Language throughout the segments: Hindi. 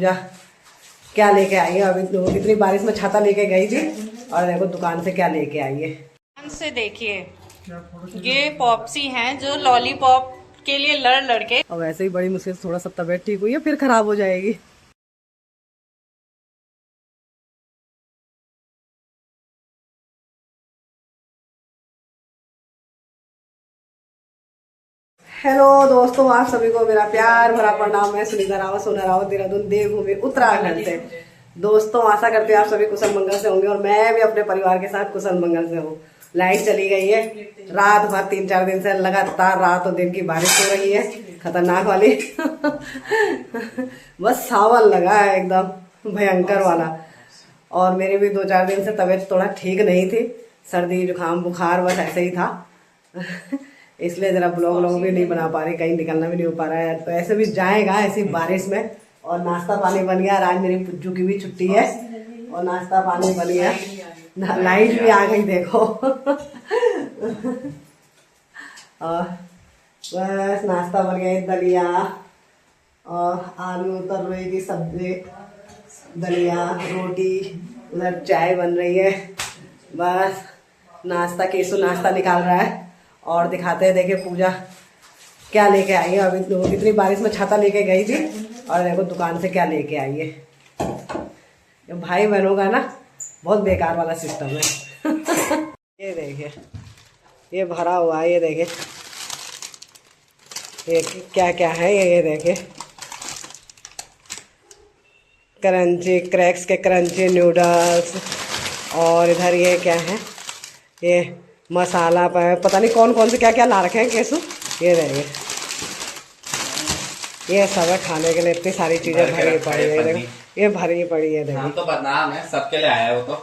पूजा क्या लेके आई है। अभी तो इतनी बारिश में छाता लेके गई थी और देखो दुकान से क्या लेके आई है। दुकान से देखिए ये पॉप्सी हैं जो लॉलीपॉप के लिए लड़ लड़के, और वैसे ही बड़ी मुश्किल से थोड़ा सा तबीयत ठीक हुई है, फिर खराब हो जाएगी। हेलो दोस्तों, आप सभी को मेरा प्यार भरा प्रणाम। मैं सुनीता रावत, सोना रावत, देहरादून, देवभूमि उत्तराखंड से। दोस्तों आशा करते हैं आप सभी कुशल मंगल से होंगे और मैं भी अपने परिवार के साथ कुशल मंगल से हूँ। लाइट चली गई है रात भर, 3-4 दिन से लगातार रात और दिन की बारिश हो रही है, खतरनाक वाली। बस सावन लगा है एकदम भयंकर वाला। और मेरी भी 2-4 दिन से तबीयत थोड़ा ठीक नहीं थी, सर्दी जुकाम बुखार बस ऐसे ही था। इसलिए जरा ब्लॉग भी नहीं बना पा रही, कहीं निकलना भी नहीं हो पा रहा है। तो ऐसे भी जाएगा ऐसी बारिश में। और नाश्ता पानी बन गया, आज मेरी पुज्जू की भी छुट्टी है और नाश्ता पानी बन गया। लाइट भी आ गई देखो। और बस नाश्ता बन गया, दलिया और आलू तरुई की सब्जी, दलिया रोटी, उधर चाय बन रही है। बस नाश्ता, केसु नाश्ता निकाल रहा है और दिखाते हैं। देखिए पूजा क्या लेके आई है। अभी तो इतनी बारिश में छाता लेके गई थी और देखो दुकान से क्या लेके आई है। ये भाई बहनों का ना बहुत बेकार वाला सिस्टम है। ये देखिए ये भरा हुआ है, ये देखिए ये क्या क्या है। ये देखिए क्रंची, क्रैक्स के क्रंची नूडल्स। और इधर ये क्या है, ये मसाला पता नहीं कौन कौन से क्या क्या ला रखे हैं केसु। ये देखिए ये सब है खाने के लिए, इतनी सारी चीजें भरी पड़ी है। देखो ये भरी पड़ी है, देखो। हम तो बदनाम है, सबके लिए आया है वो तो।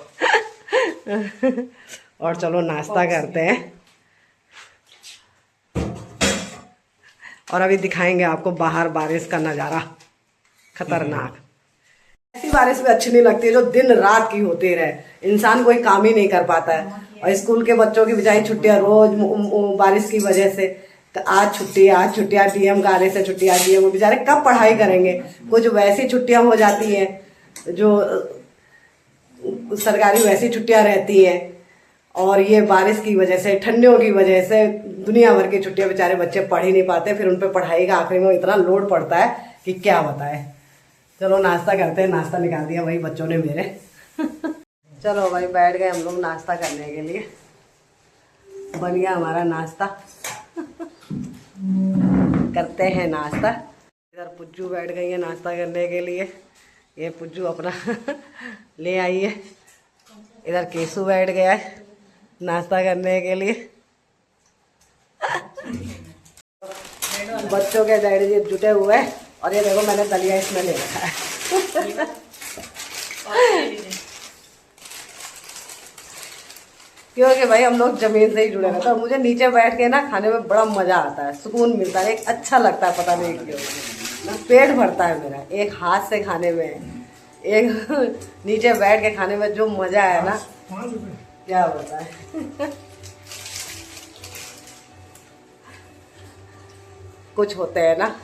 और चलो नाश्ता करते हैं और अभी दिखाएंगे आपको बाहर बारिश का नज़ारा खतरनाक। ऐसी बारिश भी अच्छी नहीं लगती है जो दिन रात की होती रहे, इंसान कोई काम ही नहीं कर पाता है। और स्कूल के बच्चों की बेचारी छुट्टियां रोज बारिश की वजह से, आज छुट्टियां डीएम का आने से छुट्टियां, डीएम बेचारे कब पढ़ाई करेंगे। कुछ वैसी छुट्टियां हो जाती हैं जो सरकारी वैसी छुट्टियां रहती हैं, और ये बारिश की वजह से, ठंडियों की वजह से दुनिया भर की छुट्टियां, बेचारे बच्चे पढ़ ही नहीं पाते। फिर उन पर पढ़ाई का आखिरी में इतना लोड पड़ता है कि क्या बताए। चलो नाश्ता करते हैं। नाश्ता निकाल दिया भाई बच्चों ने मेरे। चलो भाई बैठ गए हम लोग नाश्ता करने के लिए। बन गया हमारा नाश्ता। करते हैं नाश्ता। इधर पुज्जू बैठ गई है नाश्ता करने के लिए। ये पुज्जू अपना ले आई है। इधर केसु बैठ गया है नाश्ता करने के लिए। बच्चों के डैडी जी जुटे हुए हैं। और ये देखो मैंने दलिया इसमें ले रखा है। क्योंकि भाई हम लोग जमीन से ही जुड़े रहते हैं और मुझे नीचे बैठ के ना खाने में बड़ा मजा आता है, सुकून मिलता है, एक अच्छा लगता है, पता नहीं क्यों ना, पेट भरता है मेरा एक हाथ से खाने में, एक नीचे बैठ के खाने में जो मजा है ना, क्या बताएं। कुछ होते हैं ना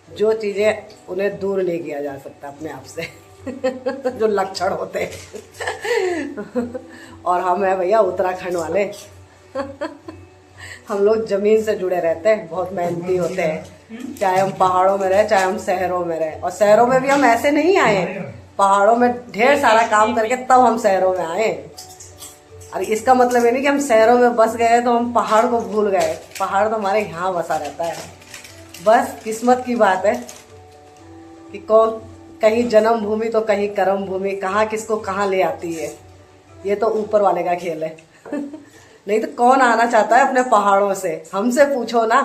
जो चीजें उन्हें दूर नहीं किया जा सकता अपने आप से। जो लक्षण होते हैं। और हम हैं भैया उत्तराखंड वाले। हम लोग जमीन से जुड़े रहते हैं, बहुत मेहनती होते हैं, चाहे हम पहाड़ों में रहे चाहे हम शहरों में रहे। और शहरों में भी हम ऐसे नहीं आए, पहाड़ों में ढेर सारा काम करके तब हम शहरों में आए। और इसका मतलब ये नहीं कि हम शहरों में बस गए तो हम पहाड़ को भूल गए। पहाड़ तो हमारे यहाँ बसा रहता है। बस किस्मत की बात है कि कौन, कहीं जन्म भूमि तो कहीं कर्म भूमि, कहाँ किसको कहाँ ले आती है, ये तो ऊपर वाले का खेल है। नहीं तो कौन आना चाहता है अपने पहाड़ों से, हमसे पूछो ना।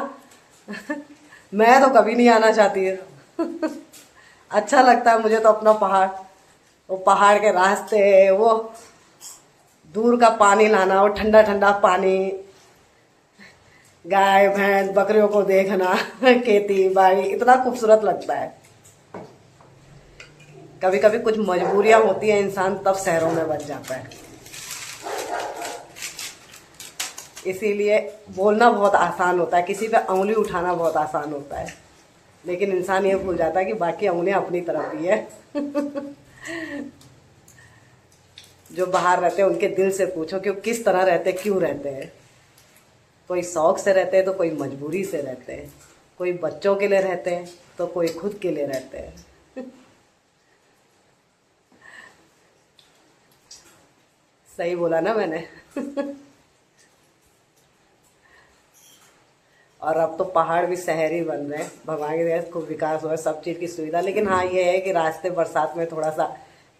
मैं तो कभी नहीं आना चाहती है। अच्छा लगता है मुझे तो अपना पहाड़, वो पहाड़ के रास्ते, वो दूर का पानी लाना, वो ठंडा ठंडा पानी, गाय भैंस बकरियों को देखना, खेती बाड़ी, इतना खूबसूरत लगता है। कभी कभी कुछ मजबूरियां होती है, इंसान तब शहरों में बच जाता है। इसीलिए बोलना बहुत आसान होता है, किसी पे उंगली उठाना बहुत आसान होता है। लेकिन इंसान ये भूल जाता है कि बाकी उंगलियां अपनी तरफ भी है। जो बाहर रहते हैं उनके दिल से पूछो कि वो किस तरह रहते, क्यों रहते हैं। कोई शौक से रहते हैं तो कोई मजबूरी से रहते हैं, कोई बच्चों के लिए रहते हैं तो कोई खुद के लिए रहते हैं। सही बोला ना मैंने? और अब तो पहाड़ भी शहर ही बन रहे हैं, भगवान की दया से खूब विकास हुआ है, सब चीज़ की सुविधा। लेकिन हाँ ये है कि रास्ते बरसात में थोड़ा सा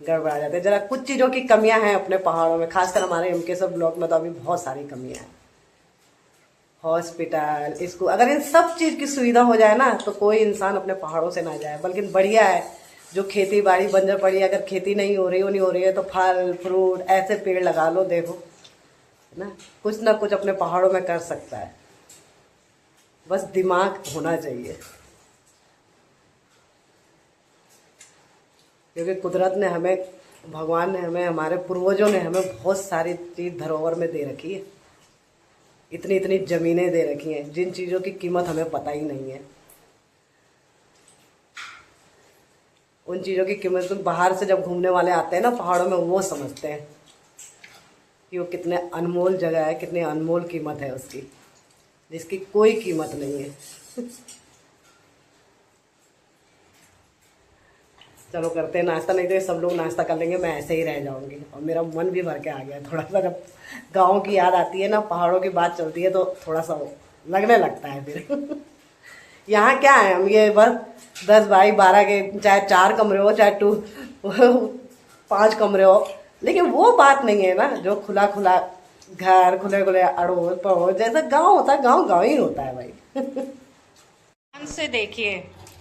गड़बड़ा जाते हैं, जरा कुछ चीज़ों की कमियां हैं अपने पहाड़ों में, खासकर हमारे एमके सब ब्लॉक में तो अभी बहुत सारी कमियां हैं। हॉस्पिटल, स्कूल, अगर इन सब चीज़ की सुविधा हो जाए ना तो कोई इंसान अपने पहाड़ों से ना जाए। बल्कि बढ़िया है जो खेती बाड़ी बंजर पड़ी है, अगर खेती नहीं हो रही है तो फल फ्रूट ऐसे पेड़ लगा लो, देखो ना कुछ अपने पहाड़ों में कर सकता है, बस दिमाग होना चाहिए। क्योंकि कुदरत ने हमें, भगवान ने हमें, हमारे पूर्वजों ने हमें बहुत सारी चीज़ धरोहर में दे रखी है। इतनी इतनी ज़मीनें दे रखी हैं जिन चीज़ों की कीमत हमें पता ही नहीं है। उन चीज़ों की कीमत तो बाहर से जब घूमने वाले आते हैं ना पहाड़ों में, वो समझते हैं कि वो कितने अनमोल जगह है, कितनी अनमोल कीमत है उसकी, जिसकी कोई कीमत नहीं है। चलो करते हैं नाश्ता, नहीं तो ये सब लोग नाश्ता कर लेंगे, मैं ऐसे ही रह जाऊंगी। और मेरा मन भी भर के आ गया थोड़ा सा, जब गाँव की याद आती है ना, पहाड़ों की बात चलती है तो थोड़ा सा लगने लगता है फिर। यहाँ क्या है, हम ये बस 10 बाई 12 के, चाहे 4 कमरे हो चाहे 5 कमरे हो, लेकिन वो बात नहीं है ना जो खुला खुला घर, खुले खुले अड़ोस पड़ोस, जैसा गांव होता है, गांव ही होता है भाई। ध्यान से देखिए,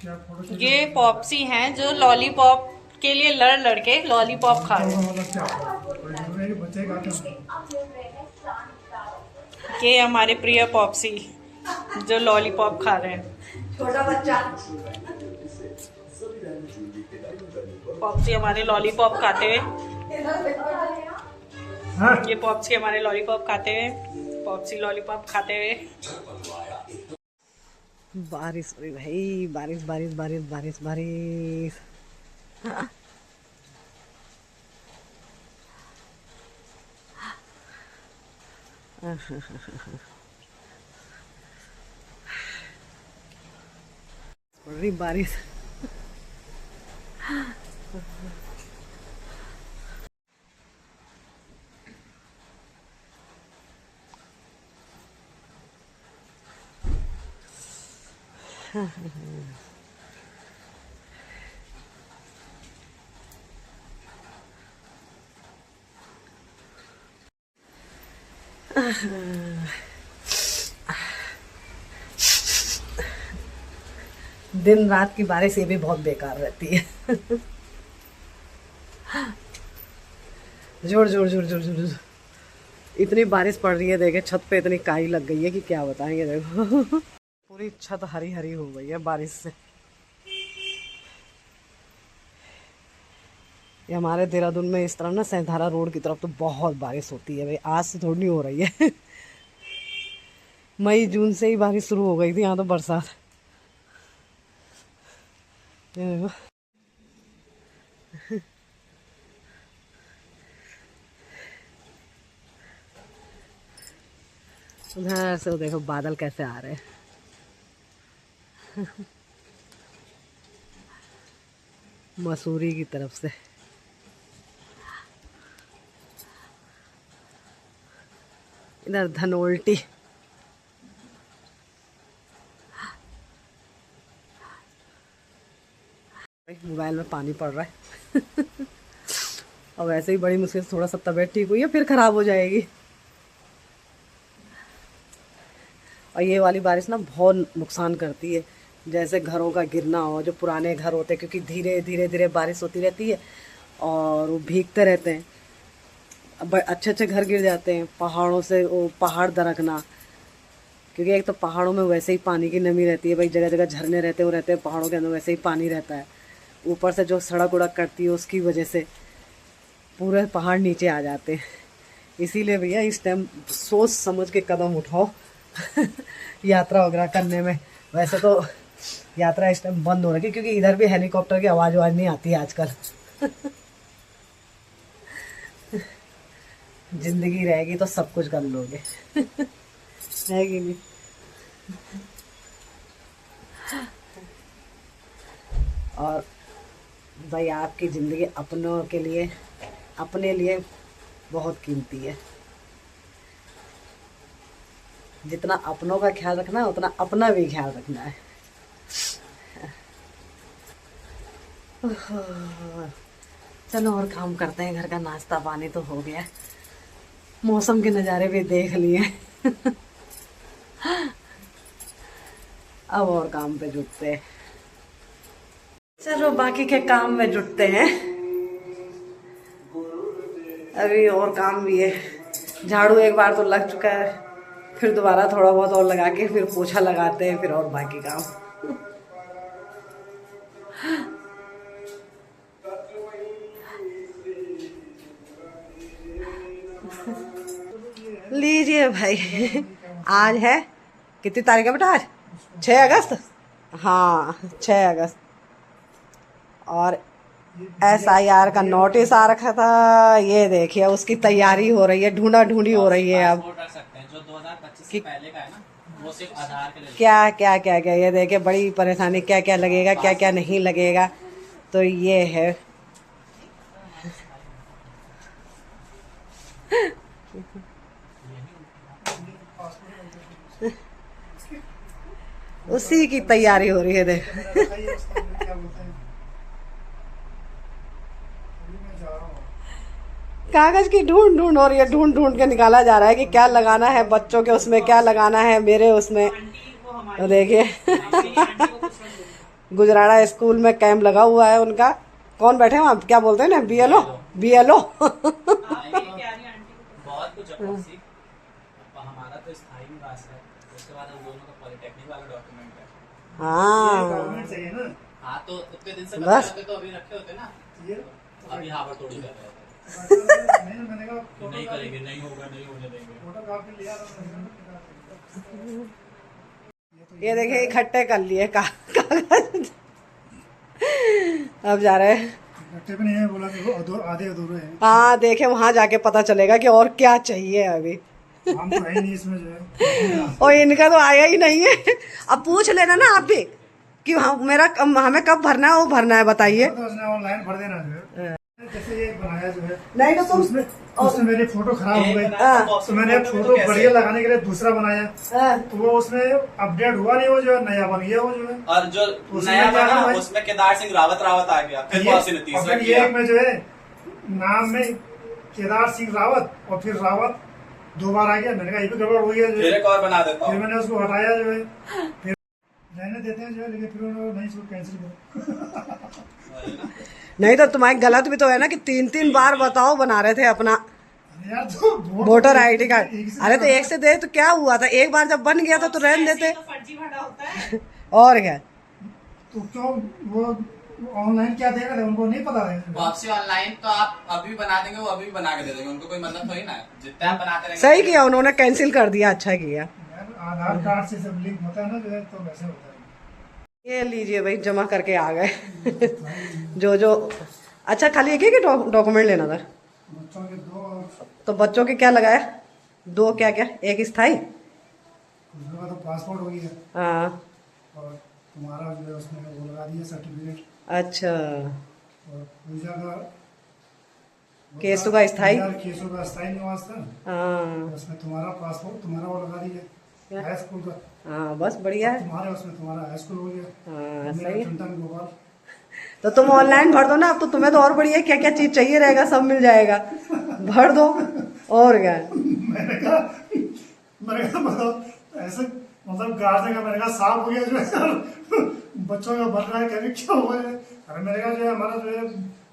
ये पॉप्सी हैं जो लॉलीपॉप के लिए लड़ के लॉलीपॉप खा रहे हैं। ये हमारे प्रिय पॉप्सी जो लॉलीपॉप खा रहे हैं। छोटा बच्चा पॉप्सी हमारे लॉलीपॉप खाते हुए, ये पॉप्सी हमारे लॉलीपॉप खाते हुए, पॉप्सी लॉलीपॉप खाते हुए। बारिश हो रही भाई, बारिश बारिश बारिश बारिश बारिश। हो रही बारिश। दिन रात की बारिश ये भी बहुत बेकार रहती है। जोर जोर जोर जोर जोर जोर इतनी बारिश पड़ रही है, देखे छत पे इतनी काई लग गई है कि क्या बताएंगे। देखो पूरी छत हरी हरी हो गई है बारिश से। ये हमारे देहरादून में इस तरफ ना, सैंधारा रोड की तरफ तो बहुत बारिश होती है भाई, आज से थोड़ी नहीं हो रही है। मई जून से ही बारिश शुरू हो गई थी यहाँ तो, बरसात। उधर से देखो बादल कैसे आ रहे हैं। मसूरी की तरफ से इधर धनोल्टी। मोबाइल में पानी पड़ रहा है। और वैसे ही बड़ी मुश्किल से थोड़ा सा तबीयत ठीक हुई है, फिर खराब हो जाएगी। और ये वाली बारिश ना बहुत नुकसान करती है, जैसे घरों का गिरना हो, जो पुराने घर होते हैं, क्योंकि धीरे धीरे धीरे बारिश होती रहती है और वो भीगते रहते हैं, अच्छे अच्छे घर गिर जाते हैं। पहाड़ों से वो पहाड़ दरकना, क्योंकि एक तो पहाड़ों में वैसे ही पानी की नमी रहती है भाई, जगह जगह झरने रहते हैं, वो रहते हैं पहाड़ों के अंदर, वैसे ही पानी रहता है। ऊपर से जो सड़क उड़क कटती है उसकी वजह से पूरे पहाड़ नीचे आ जाते हैं। इसीलिए भैया इस टाइम सोच समझ के कदम उठाओ यात्रा वगैरह करने में। वैसे तो यात्रा इस टाइम बंद हो रही है क्योंकि इधर भी हेलीकॉप्टर की आवाज नहीं आती है आजकल। जिंदगी रहेगी तो सब कुछ कर लोगे। है कि नहीं? और भाई आपकी ज़िंदगी अपनों के लिए, अपने लिए बहुत कीमती है। जितना अपनों का ख्याल रखना है उतना अपना भी ख्याल रखना है। चलो और काम करते हैं। घर का नाश्ता पानी तो हो गया, मौसम के नज़ारे भी देख लिए। अब और काम पे जुटते हैं। चलो बाकी के काम में जुटते हैं। अभी और काम भी है। झाड़ू एक बार तो लग चुका है, फिर दोबारा थोड़ा बहुत और लगा के फिर पोछा लगाते हैं, फिर और बाकी काम। लीजिए भाई, आज है कितनी तारीख है बेटा? आज 6 अगस्त। हाँ 6 अगस्त। और SIR का नोटिस आ रखा था। ये देखिए उसकी तैयारी हो रही है, ढूंढा ढूंढी हो रही है। अब कर सकते हैं जो 2025 से पहले का है ना, वो सिर्फ आधार के लिए। क्या क्या क्या क्या, ये देखिए बड़ी परेशानी, क्या क्या लगेगा क्या क्या नहीं लगेगा। तो ये है। उसी की तैयारी हो रही है देख। कागज की ढूंढ ढूंढ हो रही है, ढूंढ ढूंढ के निकाला जा रहा है कि क्या लगाना है बच्चों के उसमें, क्या लगाना है मेरे उसमें। तो देखिए गुजराड़ा स्कूल में कैंप लगा हुआ है उनका। कौन बैठे हैं वहाँ, क्या बोलते हैं ना, BLO BLO। बहुत कुछ हमारा तो स्थायी निवास है, उसके बाद हम दोनों का पॉलिटेक्निक वाला डॉक्यूमेंट है। हाँ तो उतने दिन से बस। होते तो अभी रखे होते ना, अभी यहाँ पर तोड़ी कर रहे होते। नहीं करेंगे, नहीं होगा, नहीं होने देंगे। ये देखिए इकट्ठे कर लिए कागज। अब जा रहे हैं। भी नहीं है, बोला कि वो आधे अधूरे हैं। हाँ देखे वहां जाके पता चलेगा कि और क्या चाहिए अभी। हम तो है ही नहीं इसमें जो है। और इनका तो आया ही नहीं है। अब पूछ लेना ना आप भी कि हमें कब भरना है, वो भरना है बताइए। तो उसने ऑनलाइन भर देना जो है। जैसे ये बनाया जो है, नहीं तो तुम उसमें मेरी फोटो खराब हो गई, हाँ। तो मैंने फोटो बढ़िया लगाने के लिए दूसरा बनाया, तो वो उसमें अपडेट हुआ नहीं, वो जो है नया बन गया वो जो है। और जो नया बना उसमें केदार सिंह रावत आ गया, फिर पॉलिसी ने तीसरा किया। ये में जो है नाम में केदार सिंह रावत और फिर रावत 2 बार आ गया। मैंने कहा ये भी गड़बड़ हो गया जो फिर है। एक और बना देता फिर हूँ। मैंने उसको हटाया जो है, फिर रहने देते हैं जो है, लेकिन फिर उन्होंने नहीं, इसको कैंसिल करो। नहीं तो तुम्हारी गलत भी तो है ना कि 3 बार बताओ बना रहे थे अपना यार तो वोटर ID कार्ड। अरे तो एक से दे तो क्या हुआ था, एक बार जब बन गया था तो रहने देते। फर्जी भरा होता है। और क्या। तो क्यों वो ऑनलाइन क्या देगा था, उनको नहीं पता है। वापसी ऑनलाइन तो आप अभी बना देंगे, वो अभी भी बना के दे देंगे, उनको कोई मतलब थोड़ी ना है। जितना आप बनाते रहेंगे। सही किया उन्होंने, कैंसिल कर दिया, अच्छा किया। यार आधार कार्ड से सब लिंक होता है ना जो है, तो वैसे होता है। ये लीजिए भाई, जमा करके आ गए। जो अच्छा खाली एक ही डॉक्यूमेंट लेना था। बच्चों के 2 तो बच्चों के क्या लगाया? 2 क्या क्या, एक स्थाई। दूसरे का तो पासपोर्ट हो गया, हाँ और तुम्हारा जो है उसमें वो लगा दिया सर्टिफिकेट। अच्छा। और पूजा का केसु का स्थाई। केसु का स्थायी निवास था, हाँ उसमें तुम्हारा पासपोर्ट, तुम्हारा वो लगा दिया हाई स्कूल का। हाँ बस बढ़िया है। तुम्हारे उसमें तुम्हारा हाई स्कूल हो गया। हाँ मेरा सही है। चिंतन गोपाल। तो तुम ऑनलाइन भर दो ना, अब तो तुम्हें तो और बढ़िया, क्या क्या चीज चाहिए रहेगा सब मिल जाएगा, भर दो। और क्या। मैंने कहा बताओ ऐसे, मतलब गार्जियन का मैंने कहा साफ हो गया जो है, बच्चों का भर रहा है, कभी क्या हुआ है। अरे मैंने कहा जो है हमारा जो है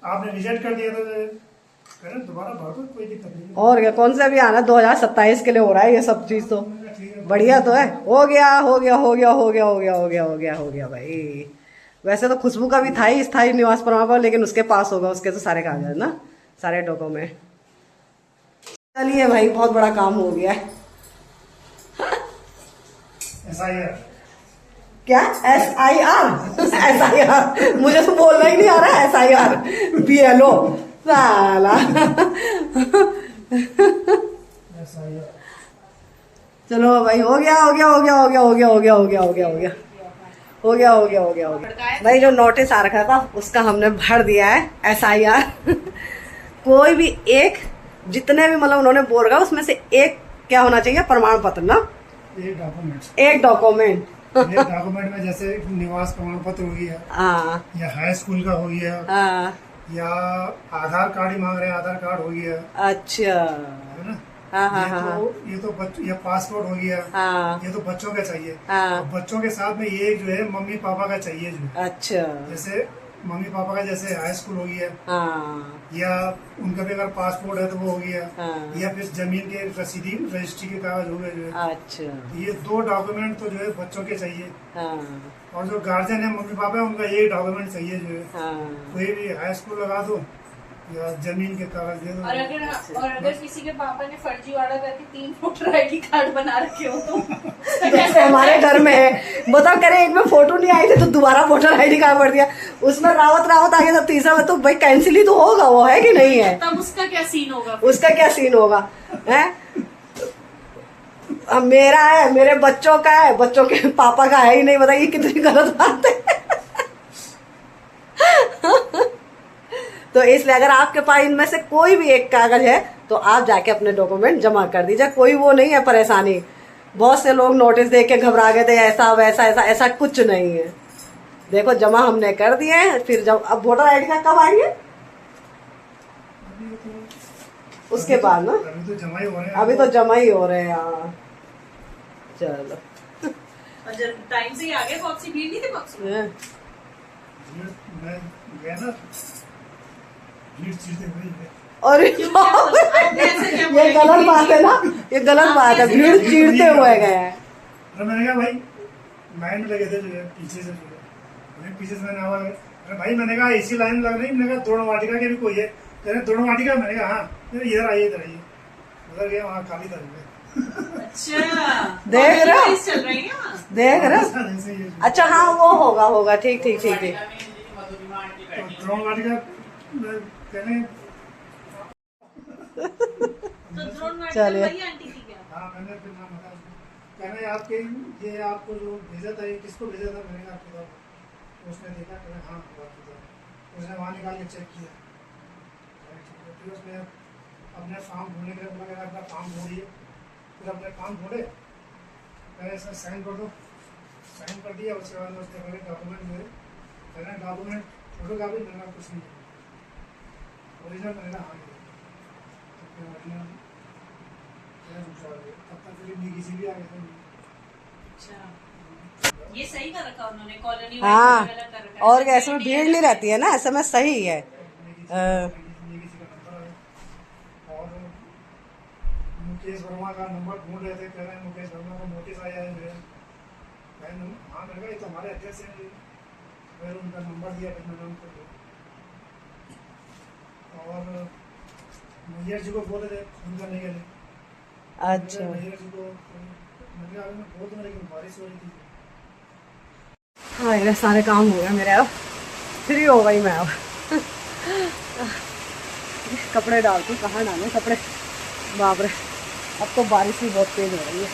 आपने रिजेक्ट कर दिया था जो है, कह रहे दोबारा भर दो, कोई दिक्कत नहीं है। और क्या, कौन सा भी आना 2027 के लिए हो रहा है ये सब चीज, तो मैंने कहा, ठीक है। बढ़िया तो है। हो गया हो गया हो गया हो गया हो गया हो गया हो गया हो गया भाई। वैसे तो खुशबू का भी था ही स्थायी निवास प्रमाण पत्र, लेकिन उसके पास होगा, उसके तो सारे कागज ना, सारे डॉक्यूमेंट। चलिए भाई, बहुत बड़ा काम हो गया है। ऐसा ही है। क्या SIR SIR, मुझे तो बोलना ही नहीं आ रहा है। SIR BLO साला। ऐसा ही है। चलो भाई, हो गया हो गया हो गया हो गया हो गया हो गया हो गया हो गया हो गया हो गया हो गया हो गया हो गया भाई। जो नोटिस आ रखा था उसका हमने भर दिया है SIR। कोई भी एक, जितने भी मतलब उन्होंने बोल रखा उसमें से एक क्या होना चाहिए, प्रमाण पत्र ना, एक डॉक्यूमेंट। एक डॉक्यूमेंट। एक डॉक्यूमेंट में जैसे निवास प्रमाण पत्र हो गया, हाँ या हाई स्कूल का हो गया, हाँ या आधार कार्ड ही मांग रहे हैं, आधार कार्ड हो गया, अच्छा है ना। हाँ हाँ हाँ ये पासपोर्ट हो गया, हाँ ये तो बच्चों का चाहिए। हाँ और बच्चों के साथ में ये जो है मम्मी पापा का चाहिए, जो है अच्छा जैसे मम्मी पापा का जैसे हाई स्कूल हो गया, हाँ या उनका भी अगर पासपोर्ट है तो वो हो गया, हाँ या फिर जमीन के रसीदी रजिस्ट्री के कागज हो गए जो है। अच्छा ये 2 डॉक्यूमेंट तो जो है बच्चों के चाहिए। हाँ और जो गार्जियन है मम्मी पापा है उनका ये डॉक्यूमेंट चाहिए जो है। हाँ कोई भी हाई स्कूल लगा दो या जमीन के कागज दे दो। और अगर किसी के पापा ने फर्जी वाड़ा करके 3 वोटर ID कार्ड बना रखे हो तो जैसे हमारे घर में है, बताओ करे एक में फोटो नहीं आई थी तो दोबारा वोटर ID कार्ड भर दिया, उसमें रावत रावत आ गया तो तीसरा में तो भाई कैंसिल ही तो होगा, वो है कि नहीं है। तब उसका क्या सीन होगा? उसका क्या सीन होगा है। अब मेरा है, मेरे बच्चों का है, बच्चों के पापा का है ही नहीं, बताइए कितनी गलत बात है। तो इसलिए अगर आपके पास इनमें से कोई भी एक कागज है तो आप जाके अपने डॉक्यूमेंट जमा कर दीजिए, कोई वो नहीं है परेशानी। बहुत से लोग नोटिस देख के घबरा गए थे, ऐसा वैसा ऐसा, ऐसा कुछ नहीं है। देखो जमा हमने कर दिए हैं, फिर जब अब वोटर ID कार्ड कब आएंगे उसके बाद ना, अभी तो जमा ही हो रहे हैं। अभी तो जमा ही हो रहे हैं। हाँ चलो और जब टाइम से ही आ गए, बहुत सी भीड़ नहीं थी बक्सों में। मैं गया ना, भीड़ चीजें हुई है। और ये गलत बात है ना, ये गलत बात है, भीड़ चीरते हुए गए हैं। अरे मैंने कहा भाई लाइन में लगे थे जो है पीछे से, जो है पीछे से मैंने आवाज, अरे भाई मैंने कहा ऐसी लाइन लग रही, मैंने कहा द्रोण वाटिका के भी कोई है, कह रहे द्रोण वाटिका, मैंने कहा हाँ, इधर आइए इधर आइए, उधर गया वहाँ खाली था। अच्छा देख रहे हो, चल रही है देख रहे हो। अच्छा हाँ वो होगा होगा, ठीक ठीक ठीक ठीक। द्रोण वाटिका कहने, तो ड्रोन चलिए। वही आंटी थी क्या? हाँ मैंने फिर नाम बता, कहने आपके ये आपको जो भेजा था, ये किसको भेजा था, मैंने कहा आपको था। उसने देखा, कहने हाँ आपको था। उसने वहाँ निकाल के चेक किया, फिर उसने अपने फॉर्म ढूंढने के लिए बोला, कहना अपना फॉर्म ढूंढिए। फिर अपने फॉर्म ढूंढे, कहने सर साइन कर दो, साइन कर दिया। उसके बाद उसने कहे डॉक्यूमेंट मेरे, कहना डॉक्यूमेंट फोटो कापी, मैंने कहा कुछ नहीं, ओरिजिनल, मैंने कहा हाँ। तब तक किसी भी आ गए थे। अच्छा ये सही कर रखा उन्होंने, कॉलोनी हाँ वाइज कर रखा है। और ऐसे में भीड़ नहीं रहती है ना, ऐसे में सही है। किसी का नंबर है। और मुकेश वर्मा का नंबर ढूंढ रहे थे, कह रहे हैं मुकेश वर्मा का नोटिस आया है जो है। हाँ मैंने कहा ये तो हमारे अध्यक्ष हैं, फिर उनका नंबर दिया, फिर मैंने उनको दिया। और मैयर जी को बोल रहे थे फोन करने के लिए। अच्छा मैयर जी को मैंने कहा मैं बोल दूँ, लेकिन बारिश हो रही थी। हाँ मेरे सारे काम हो गया मेरे, अब फ्री हो गई मैं। अब कपड़े डालती, कहाँ डालें कपड़े, बाप रे, अब तो बारिश भी बहुत तेज हो रही है।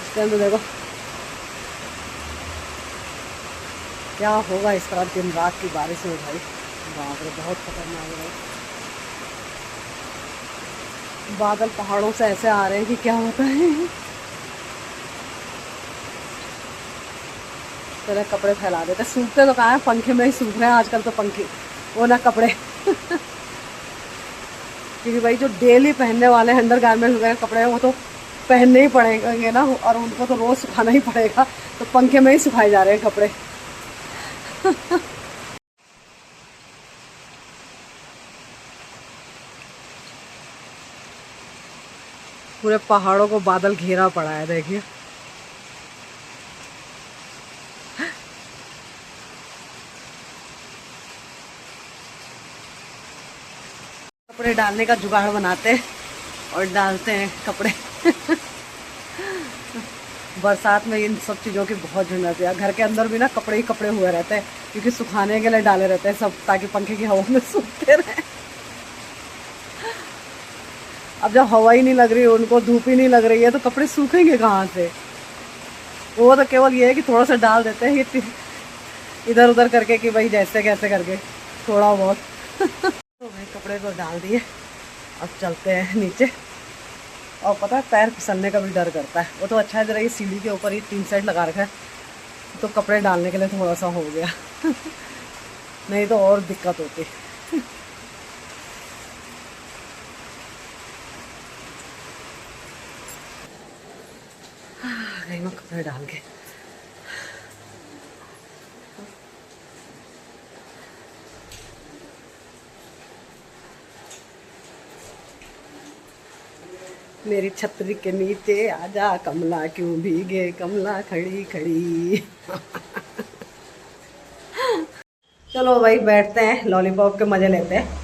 इसके अंदर देखो क्या होगा इस तरह दिन रात की बारिश में भाई, बाप रे बहुत खतरनाक है भाई। बादल पहाड़ों से ऐसे आ रहे हैं कि क्या होता है। चलो कपड़े फैला देते, सूखते तो कहाँ है, पंखे में ही सूख रहे हैं आजकल तो, पंखे वो ना कपड़े। क्योंकि भाई जो डेली पहनने वाले अंडर गारमेंट्स वगैरह कपड़े हैं वो तो पहनने ही पड़ेंगे ना, और उनको तो रोज सुखाना ही पड़ेगा, तो पंखे में ही सुखाए जा रहे हैं कपड़े। पूरे पहाड़ों को बादल घेरा पड़ा है, देखिए। कपड़े डालने का जुगाड़ बनाते हैं, और डालते हैं कपड़े। बरसात में इन सब चीज़ों की बहुत झंझट रहती है। घर के अंदर भी ना कपड़े ही कपड़े हुए रहते हैं, क्योंकि सुखाने के लिए डाले रहते हैं सब, ताकि पंखे की हवा में सूखते रहें। अब जब हवा ही नहीं लग रही है उनको, धूप ही नहीं लग रही है, तो कपड़े सूखेंगे कहाँ से। वो तो केवल ये है कि थोड़ा सा डाल देते हैं इधर उधर करके, कि भाई जैसे कैसे करके थोड़ा बहुत। तो भाई कपड़े को डाल दिए, अब चलते हैं नीचे। और पता है पैर फिसलने का भी डर करता है। वो तो अच्छा है जरा ये सीढ़ी के ऊपर ही 3 सेट लगा रखा है, तो कपड़े डालने के लिए थोड़ा सा हो गया। नहीं तो और दिक्कत होती। गई मैं कपड़े डाल के। मेरी छतरी के नीचे आजा कमला, क्यों भीगे कमला खड़ी खड़ी। चलो भाई बैठते हैं, लॉलीपॉप के मजे लेते हैं।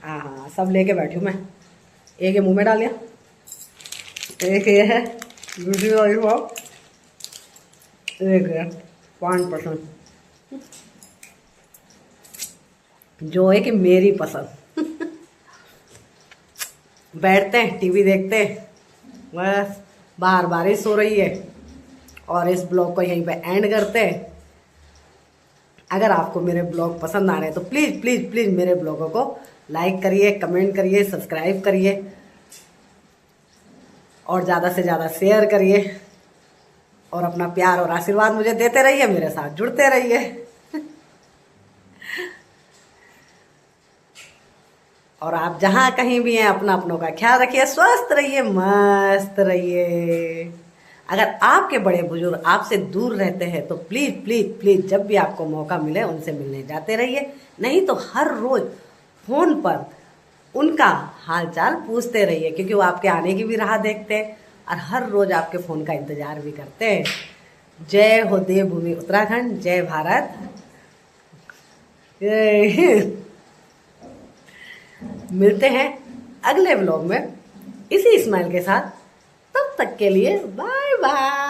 हाँ सब लेके बैठी हूँ मैं। एक ये मुंह में डाल लिया, एक ये है दूसरी लॉलीपॉप, एक है 5% जो है कि मेरी पसंद। बैठते हैं टीवी देखते हैं, बस बाहर बारिश हो रही है। और इस ब्लॉग को यहीं पे एंड करते हैं। अगर आपको मेरे ब्लॉग पसंद आ रहे हैं तो प्लीज़ प्लीज़ प्लीज़ मेरे ब्लॉगों को लाइक करिए, कमेंट करिए, सब्सक्राइब करिए और ज़्यादा से ज़्यादा शेयर करिए। और अपना प्यार और आशीर्वाद मुझे देते रहिए, मेरे साथ जुड़ते रहिए। और आप जहाँ कहीं भी हैं अपना अपनों का ख्याल रखिए, स्वस्थ रहिए, मस्त रहिए। अगर आपके बड़े बुजुर्ग आपसे दूर रहते हैं तो प्लीज़ प्लीज़ प्लीज़ जब भी आपको मौका मिले उनसे मिलने जाते रहिए। नहीं तो हर रोज़ फ़ोन पर उनका हालचाल पूछते रहिए, क्योंकि वो आपके आने की भी राह देखते हैं और हर रोज़ आपके फ़ोन का इंतज़ार भी करते हैं। जय हो देवभूमि उत्तराखंड, जय भारत, जय हिंद। मिलते हैं अगले व्लॉग में इसी स्माइल के साथ। तब तक के लिए बाय बाय।